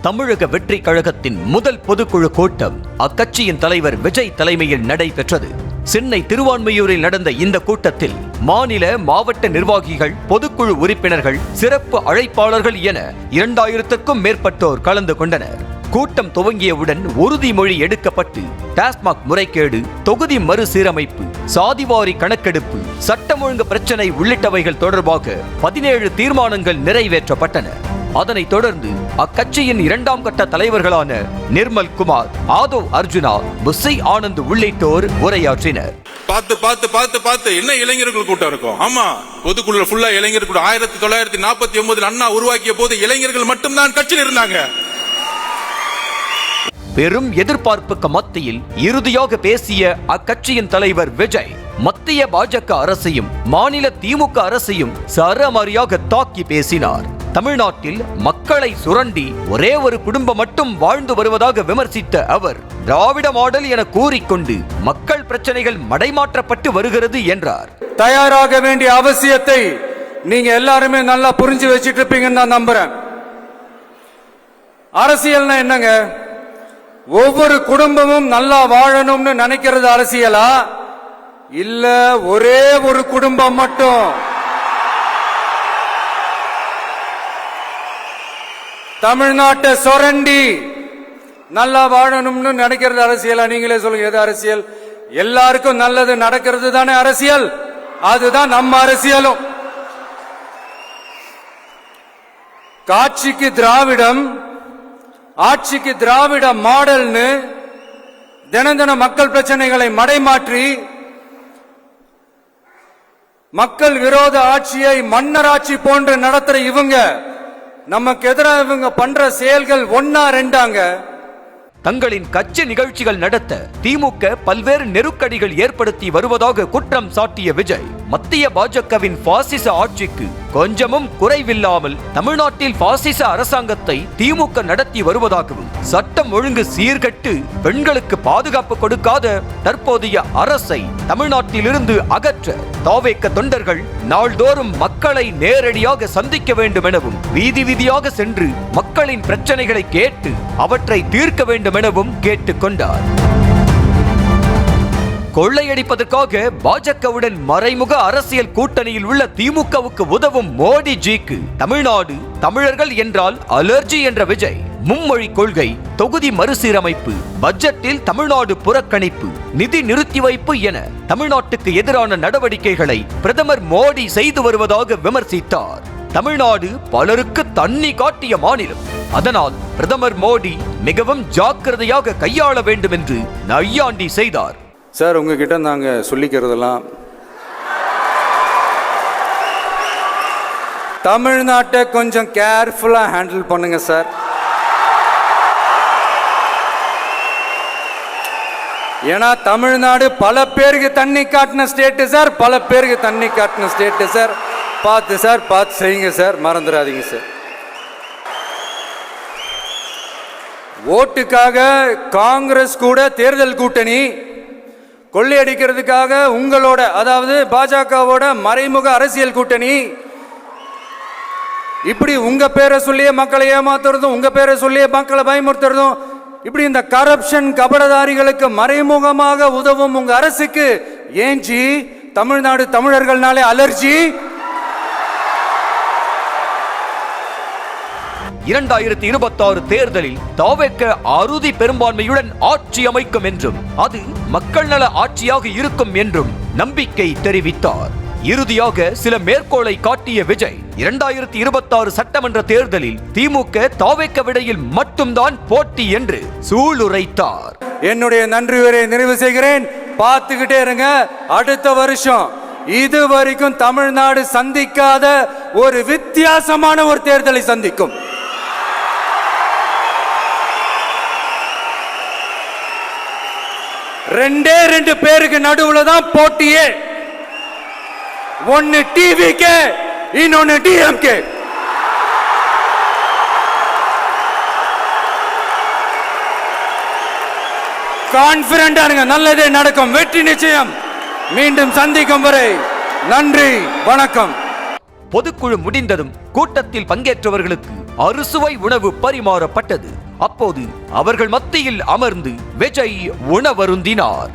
தமிழக வெற்றி கழகத்தின் முதல் பொதுக்குழு கூட்டம் அக்கட்சியின் தலைவர் விஜய் தலைமையில் நடைபெற்றது. சென்னை திருவான்மையூரில் நடந்த இந்த கூட்டத்தில் மாநில மாவட்ட நிர்வாகிகள், பொதுக்குழு உறுப்பினர்கள், சிறப்பு அழைப்பாளர்கள் என 2000க்கும் மேற்பட்டோர் கலந்து கொண்டனர். கூட்டம் துவங்கியவுடன் உறுதிமொழி எடுக்கப்பட்டு டாஸ்மாக் முறைகேடு, தொகுதி மறுசீரமைப்பு, சாதிவாரி கணக்கெடுப்பு, சட்டம் ஒழுங்கு பிரச்சனை உள்ளிட்டவைகள் தொடர்பாக 17 தீர்மானங்கள் நிறைவேற்றப்பட்டன. அதனைத் தொடர்ந்து அக்கட்சியின் 2ஆம் கட்ட தலைவர்களான நிர்மல் குமார், ஆதவ் அர்ஜுனா, புஸ்ஸை ஆனந்த் உள்ளிட்டோர் உரையாற்றினர். பார்த்து என்ன இளைஞர்கள் கூட்டம் இருக்கும். ஆமா, பொதுக்குழு ஃபுல்லா இளைஞர் கூட்டம். 1949 அண்ணா உருவாக்கிய போது இளைஞர்கள் மட்டும்தான் கட்சியில் இருந்தாங்க. பெரும் எதிர்பார்ப்புக்கு மத்தியில் இறுதியாக பேசிய அக்கட்சியின் தலைவர் விஜய் மத்திய பாஜக அரசையும் மாநில திமுக அரசையும் சரமாரியாக தாக்கி பேசினார். தமிழ்நாட்டில் மக்களை சுரண்டி ஒரே ஒரு குடும்பம் மட்டும் வாழ்ந்து வருவதாக விமர்சித்த அவர் திராவிட மாடல் என கூறிக்கொண்டு மக்கள் பிரச்சனைகள் மடைமாற்றப்பட்டு வருகிறது என்றார். தயாராக வேண்டிய அவசியத்தை நீங்க எல்லாருமே நல்லா புரிஞ்சு வச்சிட்டு இருப்பீங்கன்னு நான் நம்புறேன். அரசியல்னா என்னங்க? ஒவ்வொரு குடும்பமும் நல்லா வாழணும்னு நினைக்கிறது அரசியலா? இல்ல ஒரே ஒரு குடும்பம் மட்டும் தமிழ்நாட்டை சொரண்டி நல்லா வாழணும்னு நினைக்கிறது அரசியலா? நீங்களே சொல்லுங்க, எது அரசியல்? எல்லாருக்கும் நல்லது நடக்கிறது தானே அரசியல். அதுதான் நம்ம அரசியலும். காட்சிக்கு திராவிடம், ஆட்சிக்கு திராவிட மாடல்னு தினம் தினம் மக்கள் பிரச்சனைகளை மடைமாற்றி மக்கள் விரோத ஆட்சியை மன்னராட்சி போன்று நடத்துற இவங்க நமக்கு எதிராக இவங்க பண்ற செயல்கள் ஒன்னா ரெண்டாங்க. தங்களின் கட்சி நிகழ்ச்சிகள் நடத்த திமுக பல்வேறு நெருக்கடிகள் ஏற்படுத்தி வருவதாக குற்றம் சாட்டிய விஜய், மத்திய பாஜகவின் பாசிச ஆட்சிக்கு கொஞ்சமும் குறைவில்லாமல் தமிழ்நாட்டில் பாசிச அரசாங்கத்தை திமுக நடத்தி வருவதாகவும், சட்டம் ஒழுங்கு சீர்கெட்டு பெண்களுக்கு பாதுகாப்பு கொடுக்காத தற்போதைய அரசை தமிழ்நாட்டிலிருந்து அகற்ற தாவேக்க தொண்டர்கள் நாள்தோறும் மக்களை நேரடியாக சந்திக்க வேண்டும் எனவும், வீதி வீதியாக சென்று மக்களின் பிரச்சனைகளை கேட்டு அவற்றை தீர்க்க வேண்டும் எனவும் கேட்டுக்கொண்டார். கொள்ளையடிப்பதற்காக பாஜகவுடன் மறைமுக அரசியல் கூட்டணியில் உள்ள திமுகவுக்கு உதவும் மோடிஜிக்கு தமிழ்நாடு, தமிழர்கள் என்றால் அலர்ஜி என்ற விஜய், மும்மொழி கொள்கை, தொகுதி மறுசீரமைப்பு, பட்ஜெட்டில் தமிழ்நாடு புறக்கணிப்பு, நிதி நிறுத்தி வைப்பு என தமிழ்நாட்டுக்கு எதிரான நடவடிக்கைகளை பிரதமர் மோடி செய்து வருவதாக விமர்சித்தார். தமிழ்நாடு பலருக்கு தண்ணி காட்டிய மாநிலம், அதனால் பிரதமர் மோடி மிகவும் ஜாக்கிரதையாக கையாள வேண்டும் என்று நையாண்டி செய்தார். சார், உங்ககிட்ட நாங்க சொல்லிக்கிறதெல்லாம் தமிழ்நாட்டை கொஞ்சம் கேர்ஃபுல்லா ஹேண்டில் பண்ணுங்க சார். ஏன்னா தமிழ்நாடு பல பேருக்கு தண்ணி காட்டின ஸ்டேட் சார், பல பேருக்கு தண்ணி காட்டின ஸ்டேட் சார். பார்த்து சார், பார்த்து செய்யுங்க சார், மறந்துடாதீங்க சார். ஓட்டுக்காக காங்கிரஸ் கூட தேர்தல் கூட்டணி, கொள்ளையடிக்கிறதுக்காக உங்களோட, அதாவது பாஜகவோட மறைமுக அரசியல் கூட்டணி, இப்படி உங்க பேரை சொல்லியே மக்களை ஏமாத்துறதும், உங்க பேரை சொல்லியே மக்களை பயமுறுத்துறதும், இப்படி இந்த கரப்ஷன் கபடதாரிகளுக்கு மறைமுகமாக உதவும் உங்க அரசுக்கு ஏஞ்சி தமிழ்நாடு தமிழர்கள்னாலே அலர்ஜி. 2026 தேர்தலில் தாவேக்க அறுதி பெரும்பான்மையுடன் ஆட்சி அமைக்கும் என்றும், அது மக்கள் நல ஆட்சியாக இருக்கும் என்றும் நம்பிக்கை தெரிவித்தார். இறுதியாக சில மேற்கோளை காட்டிய விஜய் 2026 சட்டமன்ற தேர்தலில் திமுக தாவேக்க விடையில் மட்டும்தான் போட்டி என்று சூளுரைத்தார். என்னுடைய நன்றி உரையை நிறைவு செய்கிறேன். பார்த்துக்கிட்டே இருங்க, அடுத்த வருஷம் இது வரைக்கும் தமிழ்நாடு சந்திக்காத ஒரு வித்தியாசமான ஒரு தேர்தலை சந்திக்கும். ரெண்டு பேருக்கு நடுவுல தான் போட்டியே. ஒன்னு டிவிகே, இன்னொன்னு டிஎம்கே. கான்பிடண்டா இருங்க, நல்லதே நடக்கும், வெற்றி நிச்சயம். மீண்டும் சந்திக்கும் வரை நன்றி, வணக்கம். பொதுக்குழு முடிந்ததும் கூட்டத்தில் பங்கேற்றவர்களுக்கு அறுசுவை உணவு பரிமாறப்பட்டது. அப்போது அவர்கள் மத்தியில் அமர்ந்து விஜய் உணவருந்தினார்.